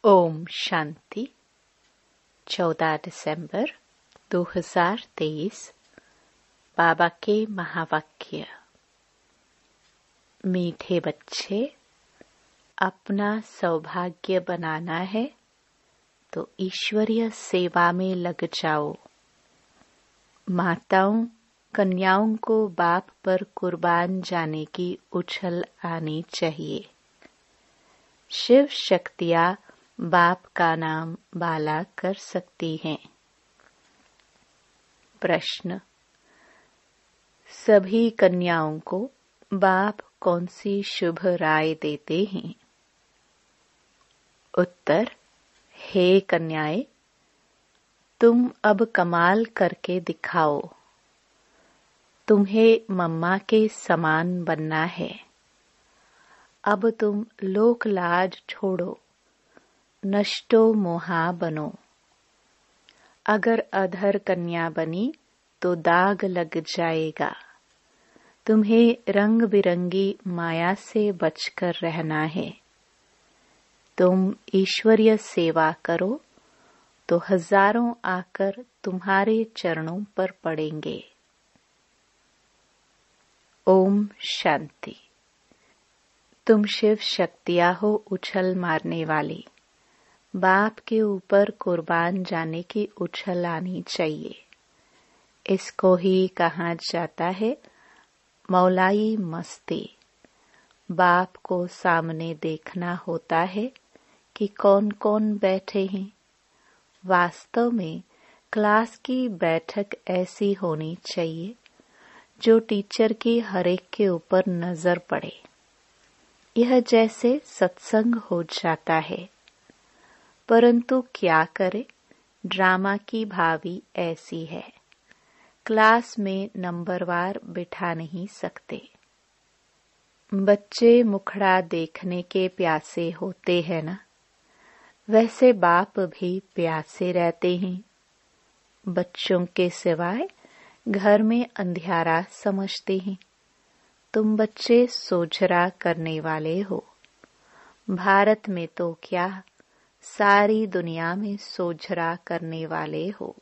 ओम शांति। 14 दिसंबर 2023। बाबा के महावाक्य। मीठे बच्चे, अपना सौभाग्य बनाना है तो ईश्वरीय सेवा में लग जाओ। माताओं कन्याओं को बाप पर कुर्बान जाने की उछल आनी चाहिए। शिव शक्तियाँ बाप का नाम बाला कर सकती हैं। प्रश्न: सभी कन्याओं को बाप कौन सी शुभ राय देते हैं? उत्तर: हे कन्याएं, तुम अब कमाल करके दिखाओ। तुम्हें मम्मा के समान बनना है। अब तुम लोक लाज छोड़ो, नष्टो मोहा बनो। अगर अधर कन्या बनी तो दाग लग जाएगा। तुम्हें रंग बिरंगी माया से बचकर रहना है। तुम ईश्वरीय सेवा करो तो हजारों आकर तुम्हारे चरणों पर पड़ेंगे। ओम शांति। तुम शिव शक्तियाँ हो उछल मारने वाली। बाप के ऊपर कुर्बान जाने की उछल आनी चाहिए। इसको ही कहा जाता है मौलाई मस्ती। बाप को सामने देखना होता है कि कौन कौन बैठे हैं। वास्तव में क्लास की बैठक ऐसी होनी चाहिए जो टीचर की हर एक के ऊपर नजर पड़े। यह जैसे सत्संग हो जाता है। परंतु क्या करे, ड्रामा की भावी ऐसी है। क्लास में नंबरवार बिठा नहीं सकते। बच्चे मुखड़ा देखने के प्यासे होते हैं ना, वैसे बाप भी प्यासे रहते हैं। बच्चों के सिवाय घर में अंधियारा समझते हैं। तुम बच्चे सोझरा करने वाले हो। भारत में तो क्या, सारी दुनिया में सोझरा करने वाले हो।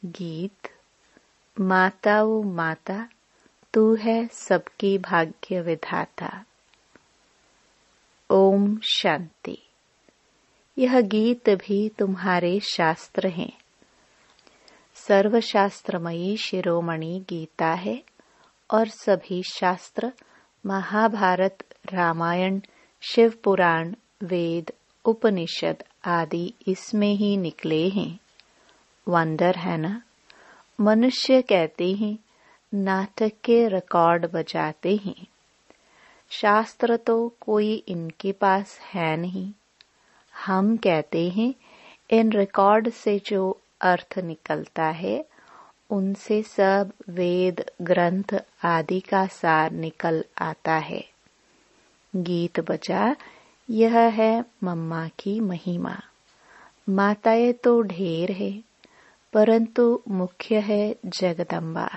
गीत। माता ओ माता, तू है सबकी भाग्य विधाता। ओम शांति। यह गीत भी तुम्हारे शास्त्र हैं। सर्वशास्त्रमयी शिरोमणि गीता है और सभी शास्त्र महाभारत, रामायण, शिव पुराण, वेद, उपनिषद आदि इसमें ही निकले हैं। वंडर है ना। मनुष्य कहते हैं नाटक के रिकॉर्ड बजाते हैं। शास्त्र तो कोई इनके पास है नहीं। हम कहते हैं इन रिकॉर्ड से जो अर्थ निकलता है उनसे सब वेद ग्रंथ आदि का सार निकल आता है। गीत बजा, यह है मम्मा की महिमा। माताएं तो ढेर है, परंतु मुख्य है जगदम्बा।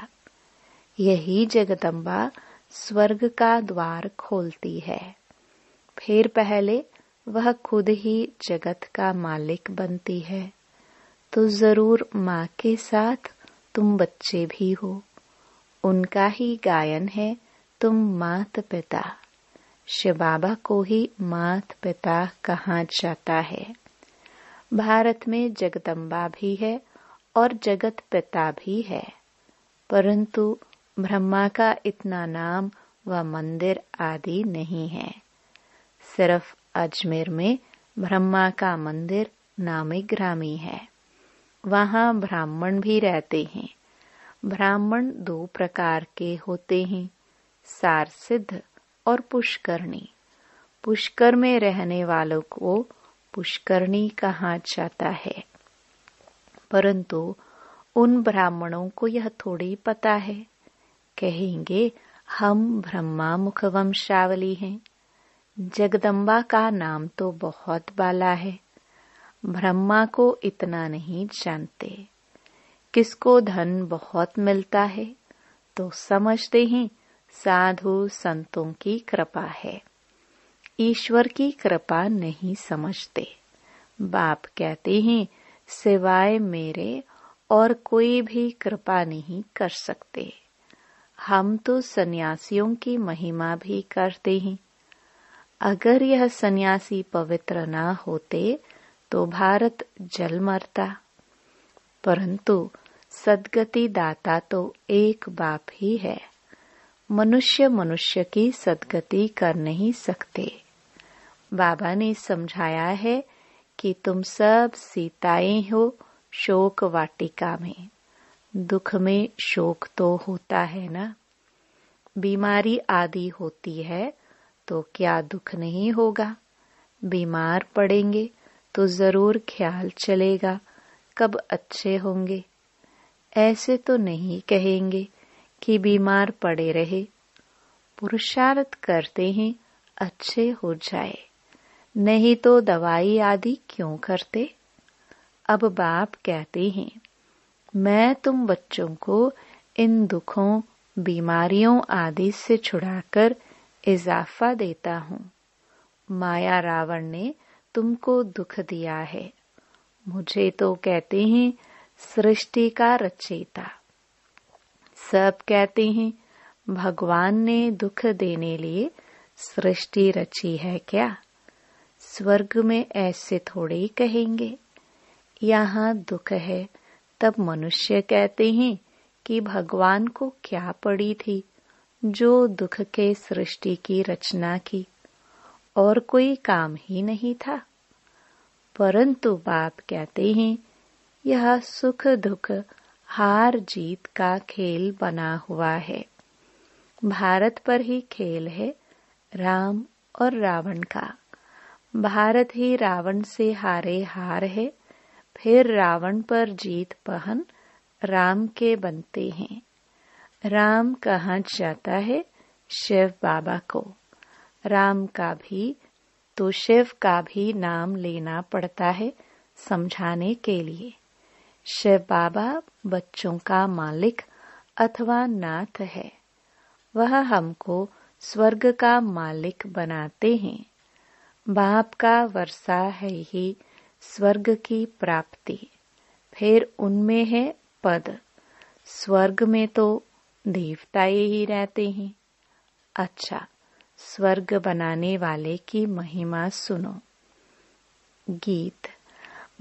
यही जगदम्बा स्वर्ग का द्वार खोलती है। फिर पहले वह खुद ही जगत का मालिक बनती है। तो जरूर माँ के साथ तुम बच्चे भी हो। उनका ही गायन है तुम मात पिता। शिव बाबा को ही मात पिता कहा जाता है। भारत में जगदम्बा भी है और जगत पिता भी है, परंतु ब्रह्मा का इतना नाम व मंदिर आदि नहीं है। सिर्फ अजमेर में ब्रह्मा का मंदिर नामी ग्रामी है। वहाँ ब्राह्मण भी रहते हैं। ब्राह्मण 2 प्रकार के होते हैं, सारसिद्ध और पुष्करणी। पुष्कर में रहने वालों को पुष्करणी कहा जाता है, परंतु उन ब्राह्मणों को यह थोड़ी पता है। कहेंगे हम ब्रह्मा मुख वंशावली हैं। जगदम्बा का नाम तो बहुत बाला है, ब्रह्मा को इतना नहीं जानते। किसको धन बहुत मिलता है तो समझते हैं साधु संतों की कृपा है। ईश्वर की कृपा नहीं समझते। बाप कहते हैं सिवाय मेरे और कोई भी कृपा नहीं कर सकते। हम तो सन्यासियों की महिमा भी करते हैं। अगर यह सन्यासी पवित्र ना होते तो भारत जल मरता। परंतु सद्गति दाता तो एक बाप ही है। मनुष्य मनुष्य की सद्गति कर नहीं सकते। बाबा ने समझाया है कि तुम सब सीताएं हो शोक वाटिका में। दुख में शोक तो होता है ना। बीमारी आदि होती है तो क्या दुख नहीं होगा। बीमार पड़ेंगे तो जरूर ख्याल चलेगा कब अच्छे होंगे। ऐसे तो नहीं कहेंगे कि बीमार पड़े रहे। पुरुषार्थ करते हैं अच्छे हो जाए, नहीं तो दवाई आदि क्यों करते। अब बाप कहते हैं मैं तुम बच्चों को इन दुखों बीमारियों आदि से छुड़ाकर इजाफा देता हूँ। माया रावण ने तुमको दुख दिया है। मुझे तो कहते हैं सृष्टि का रचयिता। सब कहते हैं भगवान ने दुख देने लिए सृष्टि रची है क्या। स्वर्ग में ऐसे थोड़े कहेंगे। यहाँ दुख है तब मनुष्य कहते हैं कि भगवान को क्या पड़ी थी जो दुख के सृष्टि की रचना की, और कोई काम ही नहीं था। परंतु बाप कहते हैं यह सुख दुख हार जीत का खेल बना हुआ है। भारत पर ही खेल है राम और रावण का। भारत ही रावण से हारे हार है, फिर रावण पर जीत पहन राम के बनते हैं। राम कहाँ जाता है? शिव बाबा को। राम का भी तो शिव का भी नाम लेना पड़ता है समझाने के लिए। शिव बाबा बच्चों का मालिक अथवा नाथ है। वह हमको स्वर्ग का मालिक बनाते हैं। बाप का वर्षा है ही स्वर्ग की प्राप्ति, फिर उनमें है पद। स्वर्ग में तो देवताए ही रहते हैं। अच्छा, स्वर्ग बनाने वाले की महिमा सुनो। गीत।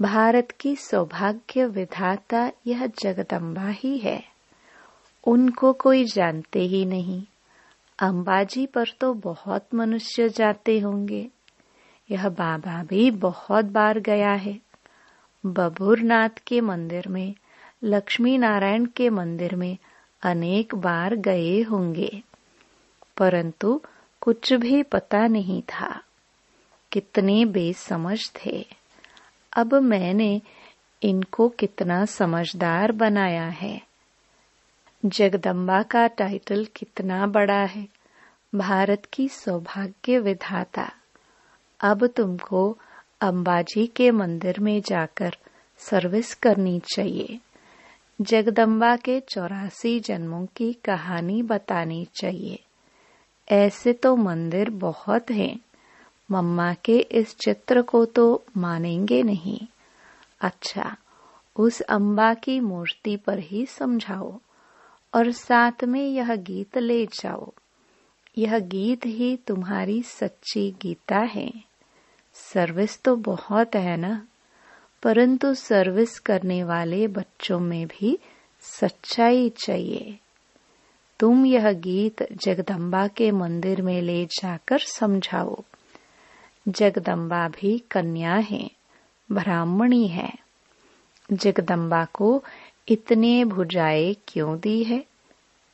भारत की सौभाग्य विधाता यह जगदम्बा ही है। उनको कोई जानते ही नहीं। अंबाजी पर तो बहुत मनुष्य जाते होंगे। यह बाबा भी बहुत बार गया है। बबूरनाथ के मंदिर में, लक्ष्मी नारायण के मंदिर में अनेक बार गए होंगे, परंतु कुछ भी पता नहीं था। कितने बेसमझ थे। अब मैंने इनको कितना समझदार बनाया है। जगदम्बा का टाइटल कितना बड़ा है, भारत की सौभाग्य विधाता। अब तुमको अंबाजी के मंदिर में जाकर सर्विस करनी चाहिए। जगदम्बा के 84 जन्मों की कहानी बतानी चाहिए। ऐसे तो मंदिर बहुत हैं। मम्मा के इस चित्र को तो मानेंगे नहीं। अच्छा, उस अम्बा की मूर्ति पर ही समझाओ और साथ में यह गीत ले जाओ। यह गीत ही तुम्हारी सच्ची गीता है। सर्विस तो बहुत है ना, परंतु सर्विस करने वाले बच्चों में भी सच्चाई चाहिए। तुम यह गीत जगदम्बा के मंदिर में ले जाकर समझाओ। जगदम्बा भी कन्या है, ब्राह्मणी है। जगदम्बा को इतने भुजाएं क्यों दी है?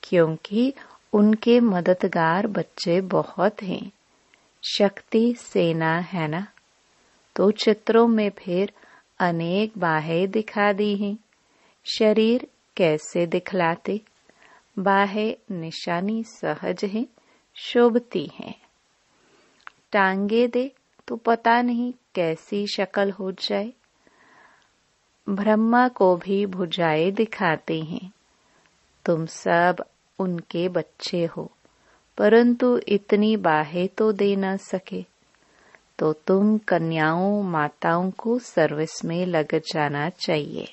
क्योंकि उनके मददगार बच्चे बहुत हैं। शक्ति सेना है ना, तो चित्रों में फिर अनेक बाहें दिखा दी हैं। शरीर कैसे दिखलाते? बाहें निशानी सहज हैं, शोभती हैं। टांगे दे तो पता नहीं कैसी शक्ल हो जाए। ब्रह्मा को भी भुजाएं दिखाते हैं। तुम सब उनके बच्चे हो, परंतु इतनी बाहें तो दे न सके। तो तुम कन्याओं माताओं को सर्विस में लग जाना चाहिए।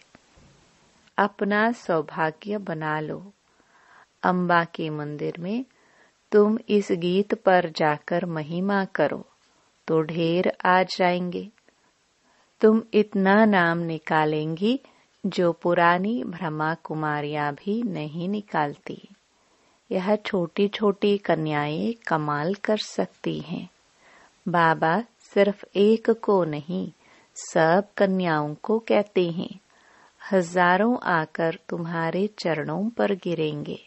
अपना सौभाग्य बना लो। अम्बा के मंदिर में तुम इस गीत पर जाकर महिमा करो तो ढेर आ जाएंगे। तुम इतना नाम निकालेंगी जो पुरानी ब्रह्मा कुमारियां भी नहीं निकालती। यह छोटी छोटी कन्याएं कमाल कर सकती हैं। बाबा सिर्फ एक को नहीं, सब कन्याओं को कहते हैं। हजारों आकर तुम्हारे चरणों पर गिरेंगे।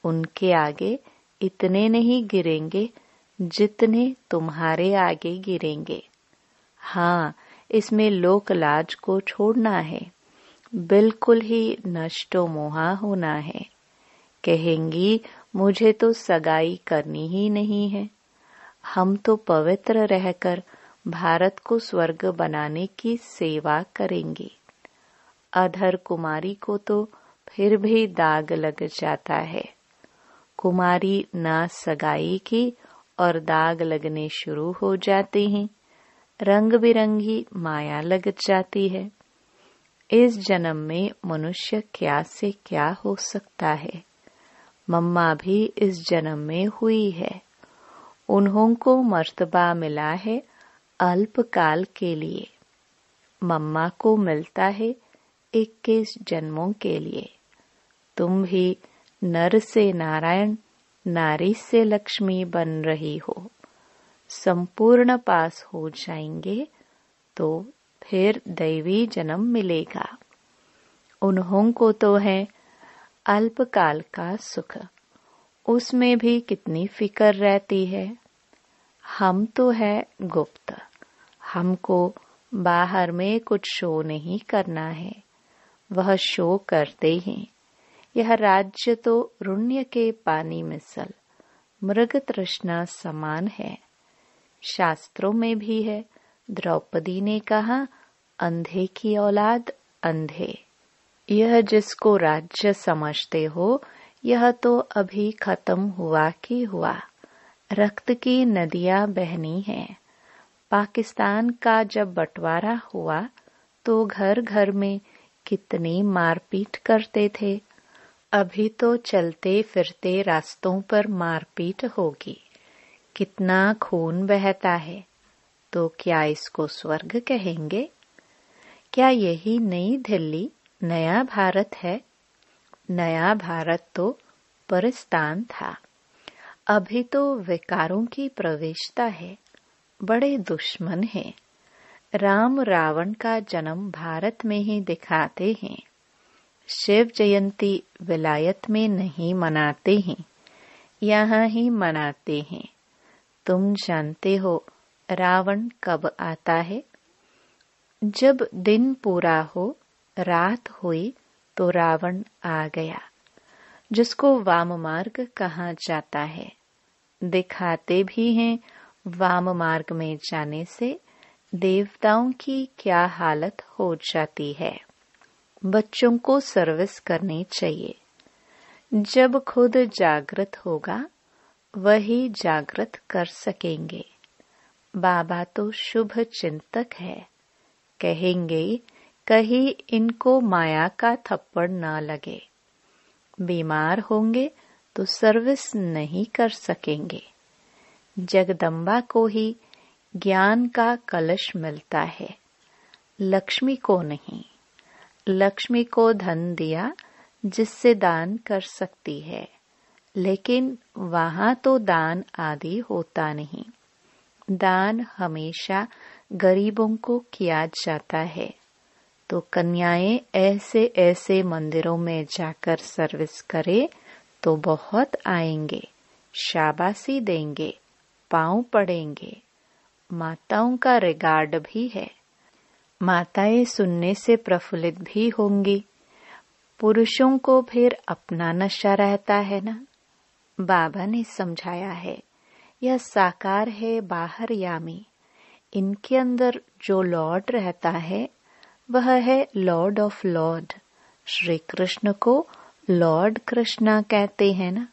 उनके आगे इतने नहीं गिरेंगे जितने तुम्हारे आगे गिरेंगे। हाँ, इसमें लोक लाज को छोड़ना है। बिल्कुल ही नष्टो मोहा होना है। कहेंगी मुझे तो सगाई करनी ही नहीं है। हम तो पवित्र रहकर भारत को स्वर्ग बनाने की सेवा करेंगे। अधर कुमारी को तो फिर भी दाग लग जाता है। कुमारी ना सगाई की और दाग लगने शुरू हो जाते हैं। रंग बिरंगी माया लग जाती है। इस जन्म में मनुष्य क्या से क्या हो सकता है। मम्मा भी इस जन्म में हुई है। उन्हों को मर्तबा मिला है अल्पकाल के लिए। मम्मा को मिलता है 21 जन्मों के लिए। तुम भी नर से नारायण, नारी से लक्ष्मी बन रही हो। संपूर्ण पास हो जाएंगे तो फिर दैवी जन्म मिलेगा। उन्हों को तो है अल्पकाल का सुख, उसमें भी कितनी फिक्र रहती है। हम तो है गुप्त। हमको बाहर में कुछ शो नहीं करना है। वह शो करते हैं। यह राज्य तो रुण्य के पानी मिसल मृग तृष्णा समान है। शास्त्रों में भी है, द्रौपदी ने कहा अंधे की औलाद अंधे। यह जिसको राज्य समझते हो, यह तो अभी खत्म हुआ कि हुआ। रक्त की नदियां बहनी हैं। पाकिस्तान का जब बंटवारा हुआ तो घर घर में कितनी मारपीट करते थे। अभी तो चलते फिरते रास्तों पर मारपीट होगी। कितना खून बहता है। तो क्या इसको स्वर्ग कहेंगे? क्या यही नई दिल्ली नया भारत है? नया भारत तो परिस्तान था। अभी तो विकारों की प्रवेशता है। बड़े दुश्मन हैं। राम रावण का जन्म भारत में ही दिखाते हैं। शिव जयंती विलायत में नहीं मनाते हैं, यहाँ ही मनाते हैं। तुम जानते हो रावण कब आता है? जब दिन पूरा हो, रात हुई तो रावण आ गया, जिसको वाम मार्ग कहा जाता है। दिखाते भी हैं वाम मार्ग में जाने से देवताओं की क्या हालत हो जाती है। बच्चों को सर्विस करनी चाहिए। जब खुद जागृत होगा वही जागृत कर सकेंगे। बाबा तो शुभ चिंतक है। कहेंगे कहीं इनको माया का थप्पड़ न लगे। बीमार होंगे तो सर्विस नहीं कर सकेंगे। जगदम्बा को ही ज्ञान का कलश मिलता है, लक्ष्मी को नहीं। लक्ष्मी को धन दिया जिससे दान कर सकती है, लेकिन वहां तो दान आदि होता नहीं। दान हमेशा गरीबों को किया जाता है। तो कन्याएं ऐसे ऐसे मंदिरों में जाकर सर्विस करे तो बहुत आएंगे, शाबाशी देंगे, पांव पड़ेंगे। माताओं का रिगार्ड भी है। माताएं सुनने से प्रफुल्लित भी होंगी। पुरुषों को फिर अपना नशा रहता है ना। बाबा ने समझाया है, यह साकार है बाहर यामी। इनके अंदर जो लॉर्ड रहता है वह है Lord of Lord. Shri Krishna को लॉर्ड कृष्णा कहते हैं ना।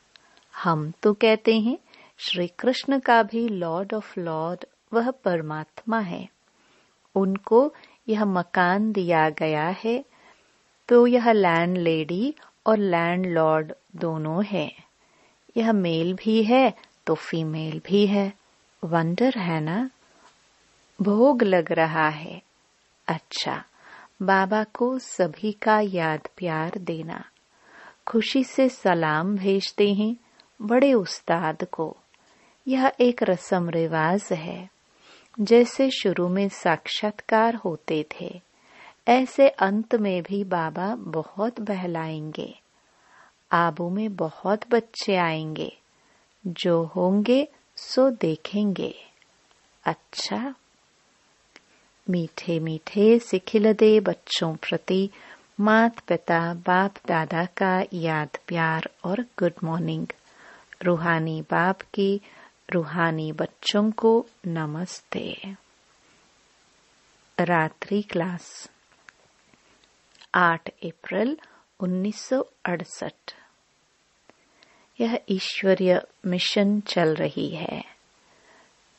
हम तो कहते हैं श्री कृष्ण का भी लॉर्ड ऑफ लॉर्ड वह परमात्मा है। उनको यह मकान दिया गया है, तो यह लैंडलेडी और लैंडलॉर्ड दोनों है। यह मेल भी है तो फीमेल भी है। वंडर है ना? भोग लग रहा है। अच्छा, बाबा को सभी का याद प्यार देना। खुशी से सलाम भेजते हैं बड़े उस्ताद को। यह एक रस्म रिवाज है। जैसे शुरू में साक्षात्कार होते थे, ऐसे अंत में भी बाबा बहुत बहलाएंगे। आबू में बहुत बच्चे आएंगे, जो होंगे सो देखेंगे। अच्छा, मीठे मीठे से खिलदे बच्चों प्रति मात पिता बाप दादा का याद प्यार और गुड मॉर्निंग। रूहानी बाप की रूहानी बच्चों को नमस्ते। रात्रि क्लास 8 अप्रैल 1968। यह ईश्वरीय मिशन चल रही है।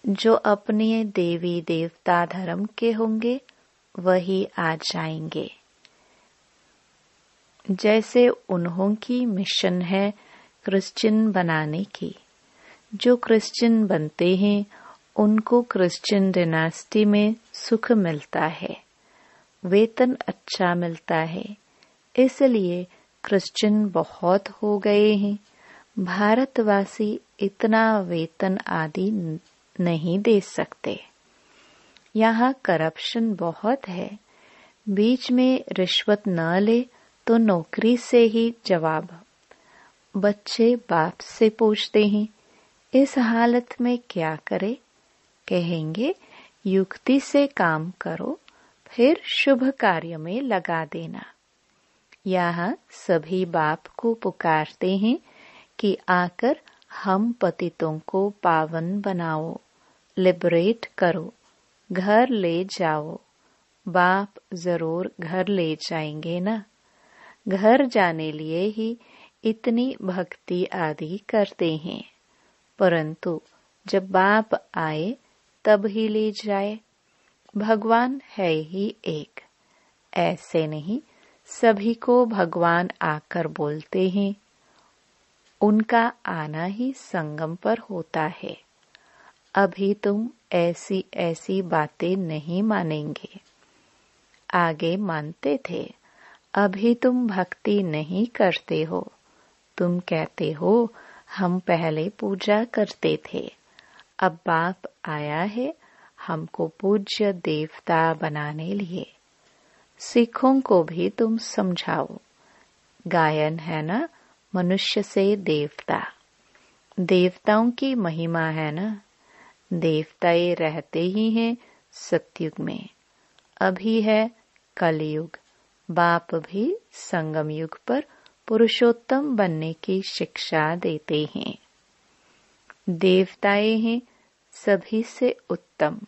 जो अपने देवी देवता धर्म के होंगे वही आ जाएंगे। जैसे उन्हों की मिशन है क्रिश्चियन बनाने की। जो क्रिश्चियन बनते हैं उनको क्रिश्चियन डिनास्टी में सुख मिलता है, वेतन अच्छा मिलता है। इसलिए क्रिश्चियन बहुत हो गए हैं। भारतवासी इतना वेतन आदि नहीं दे सकते। यहाँ करप्शन बहुत है। बीच में रिश्वत न ले तो नौकरी से ही जवाब। बच्चे बाप से पूछते हैं, इस हालत में क्या करे? कहेंगे युक्ति से काम करो, फिर शुभ कार्य में लगा देना। यहाँ सभी बाप को पुकारते हैं कि आकर हम पतितों को पावन बनाओ, लिबरेट करो, घर ले जाओ। बाप जरूर घर ले जाएंगे ना। घर जाने लिए ही इतनी भक्ति आदि करते हैं, परंतु जब बाप आए तब ही ले जाए। भगवान है ही एक। ऐसे नहीं सभी को भगवान आकर बोलते हैं। उनका आना ही संगम पर होता है। अभी तुम ऐसी ऐसी बातें नहीं मानेंगे। आगे मानते थे। अभी तुम भक्ति नहीं करते हो। तुम कहते हो हम पहले पूजा करते थे, अब बाप आया है हमको पूज्य देवता बनाने लिए। सिखों को भी तुम समझाओ। गायन है ना, मनुष्य से देवता। देवताओं की महिमा है ना। देवताएं रहते ही हैं सतयुग में। अभी है कलयुग। बाप भी संगम युग पर पुरुषोत्तम बनने की शिक्षा देते हैं। देवताएं हैं सभी से उत्तम।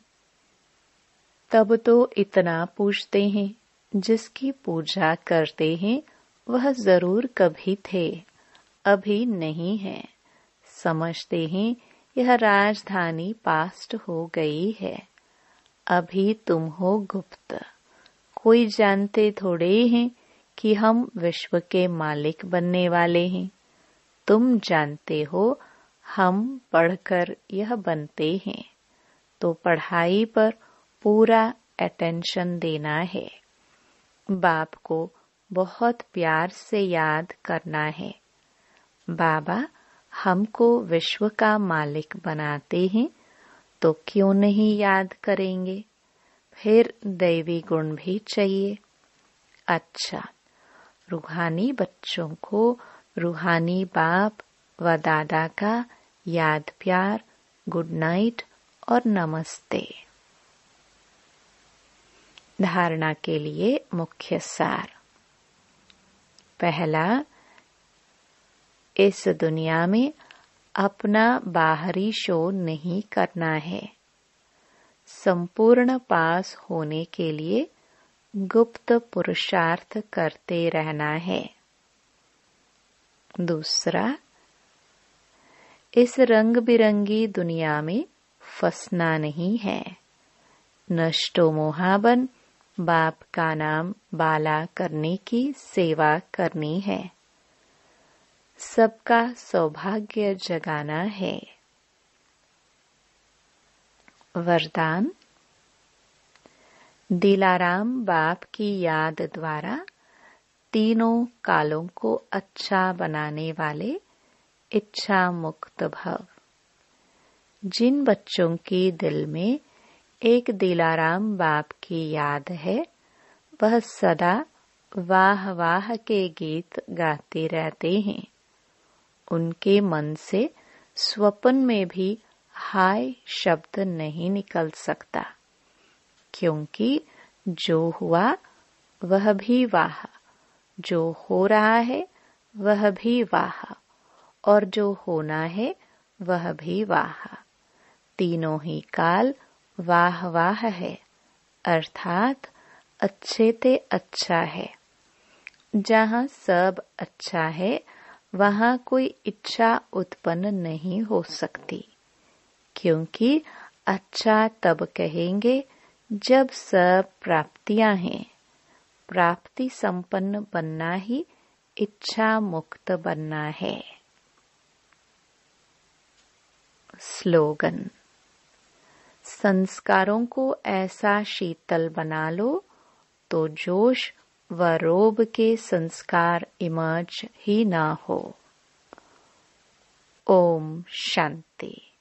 तब तो इतना पूछते हैं, जिसकी पूजा करते हैं वह जरूर कभी थे, अभी नहीं है। समझते हैं यह राजधानी पास्ट हो गई है। अभी तुम हो गुप्त। कोई जानते थोड़े हैं कि हम विश्व के मालिक बनने वाले हैं। तुम जानते हो हम पढ़कर यह बनते हैं, तो पढ़ाई पर पूरा अटेंशन देना है। बाप को बहुत प्यार से याद करना है। बाबा हमको विश्व का मालिक बनाते हैं, तो क्यों नहीं याद करेंगे? फिर दैवी गुण भी चाहिए। अच्छा, रूहानी बच्चों को रूहानी बाप व दादा का याद प्यार, गुड नाइट और नमस्ते। धारणा के लिए मुख्य सार। पहला, इस दुनिया में अपना बाहरी शो नहीं करना है। संपूर्ण पास होने के लिए गुप्त पुरुषार्थ करते रहना है। दूसरा, इस रंग बिरंगी दुनिया में फंसना नहीं है। नष्टो मोहाबन बाप का नाम बाला करने की सेवा करनी है। सबका सौभाग्य जगाना है। वरदान। दिलाराम बाप की याद द्वारा तीनों कालों को अच्छा बनाने वाले इच्छा मुक्त भव। जिन बच्चों के दिल में एक दिलाराम बाप की याद है, वह सदा वाह वाह के गीत गाते रहते हैं। उनके मन से स्वप्न में भी हाय शब्द नहीं निकल सकता, क्योंकि जो हुआ वह भी वाह, जो हो रहा है वह भी वाह, और जो होना है वह भी वाह। तीनों ही काल वाह वाह है, अर्थात अच्छे ते अच्छा है। जहाँ सब अच्छा है, वहाँ कोई इच्छा उत्पन्न नहीं हो सकती, क्योंकि अच्छा तब कहेंगे जब सब प्राप्तियां हैं। प्राप्ति संपन्न बनना ही इच्छा मुक्त बनना है। स्लोगन। संस्कारों को ऐसा शीतल बना लो तो जोश व रोब के संस्कार इमर्ज ही ना हो। ओम शांति।